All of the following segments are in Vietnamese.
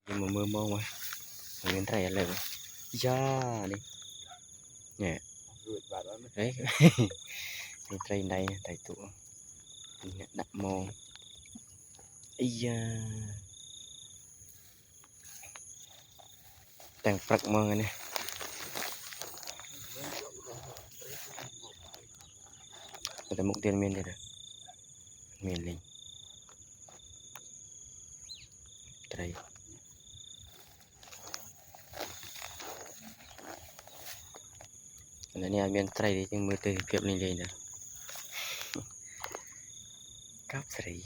nhưng mà mưa mông mà miền Tây là da đi nè đấy miền Tây đây thầy tụ đặt mông ấy da đang phật mông này người ta mục tiền miền đây rồi miền linh Tây này miền Tây đi nhưng mưa từ kiệp lên đây nè cáp sấy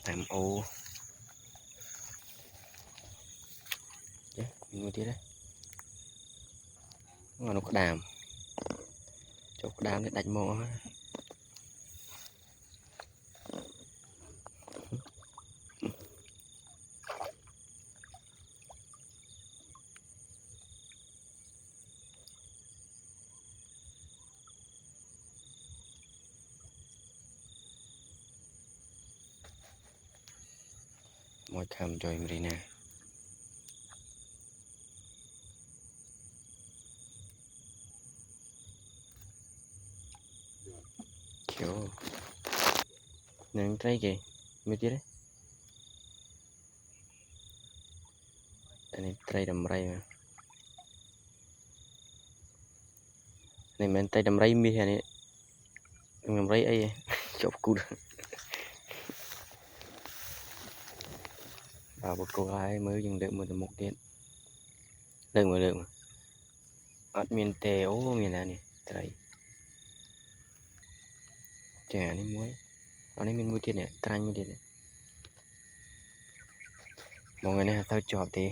làm ô mưa tí đấy nó có đàm chỗ có đàm để đánh mò mọi cam rồi mình nè kiểu nâng trái kì mới chứ đấy này trái đầm ray mà này mình trái đầm ray mi này đầm ray ấy chọc cút vào một cô gái mới dừng đợi một một tiếng đợi mà admin teo miền này trái chả này muối ở đây mình mua tiền này canh mua tiền này mọi người này tao chọn thì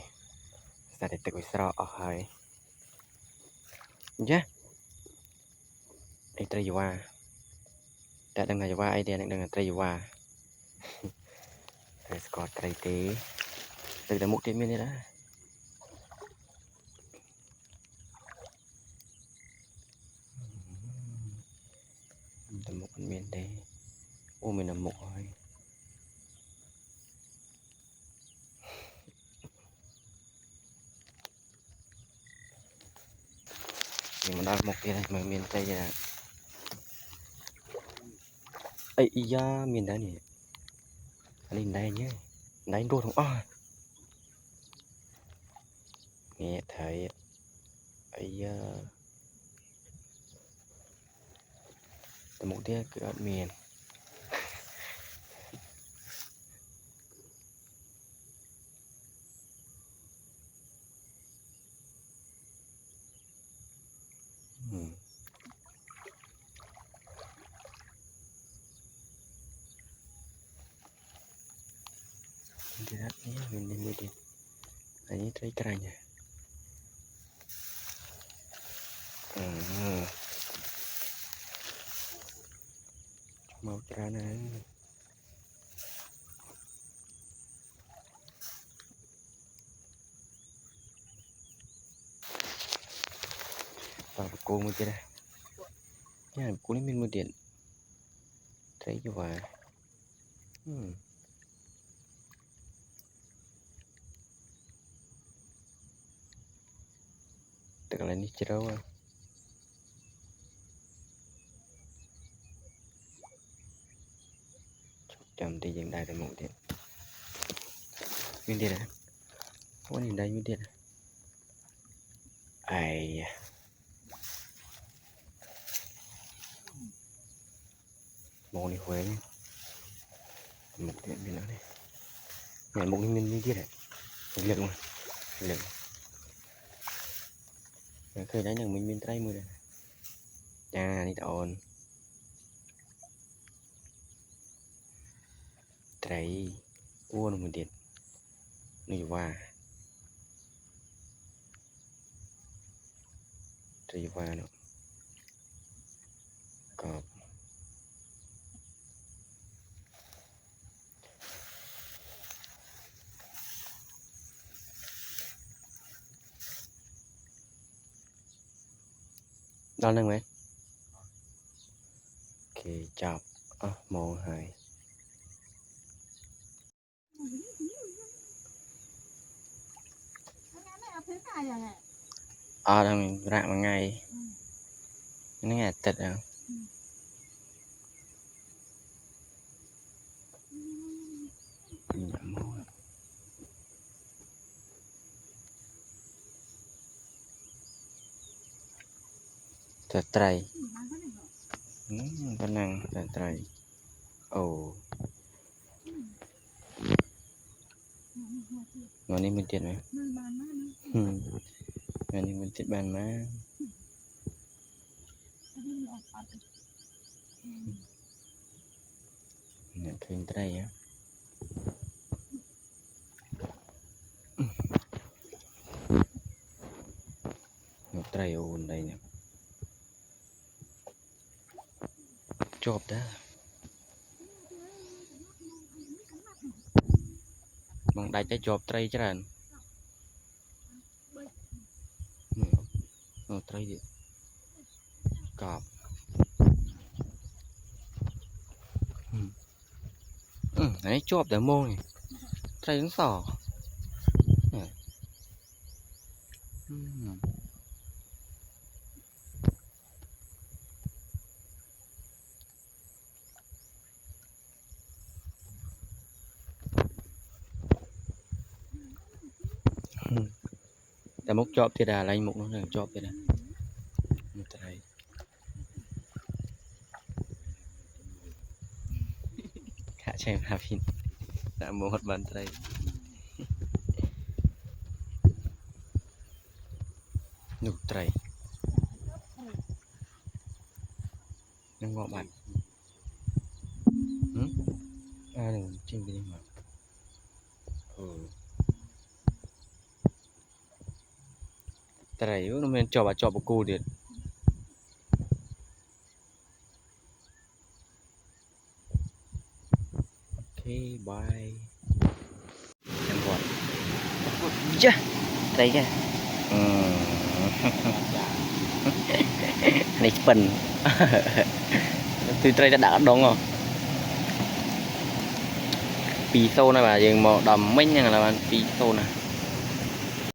sẽ để tự sro ở hai nhá đây tây qua đã đang ngày qua ai đen đang tây qua rồi còn tây tế từ đã một tiền miền này đã từ một miền đây ô mình làm một thôi nhưng mà đang một cái này mà miền tây là ấy da miền đấy nhỉ anh đây nhé đánh đôi không à nghe thấy ấy từ một cái cửa miền thì đó nhé mình đi mua đi ấy thấy cái này mau ra này vào cô mua kia đây nha cô lấy mình mua điện thấy cho bà tức là đi chơi đâu chậm thì dừng đại để một điện nguyên điện này có nhìn đây nguyên điện này ai một đi Huế nhé một điện bên đó này ngày một nguyên nguyên điện này lực mà lực khơi đánh được mình bên tay mưa này đi ổn trái uôn một điện này qua trái qua nữa cọp đó là mấy ok chọc một hai ทำrạ một ngày nó nghe tật à tật trai con năng tật trai ồ ngon đi mình tiền này ngon đi mình tiền bàn má nhận khuyên trai á một trai ồn đây nè chộp đó bằng đại trái chộp trai chứ rần trai đi cọp đấy chộp để mô này trai đứng sòแต่มกchọp thì là lấy mục nó là chọp thì là một trai khá xem hà phim đã mua một bàn trai nụ trai nó ngọ bạn đừng trên cái mà trai nó men chọp cô điện okay bye em gọi chứ đây kìa này phần tôi trai đã đúng không pi sâu này mà dừng một đầm mấy nha là bạn pi sâu này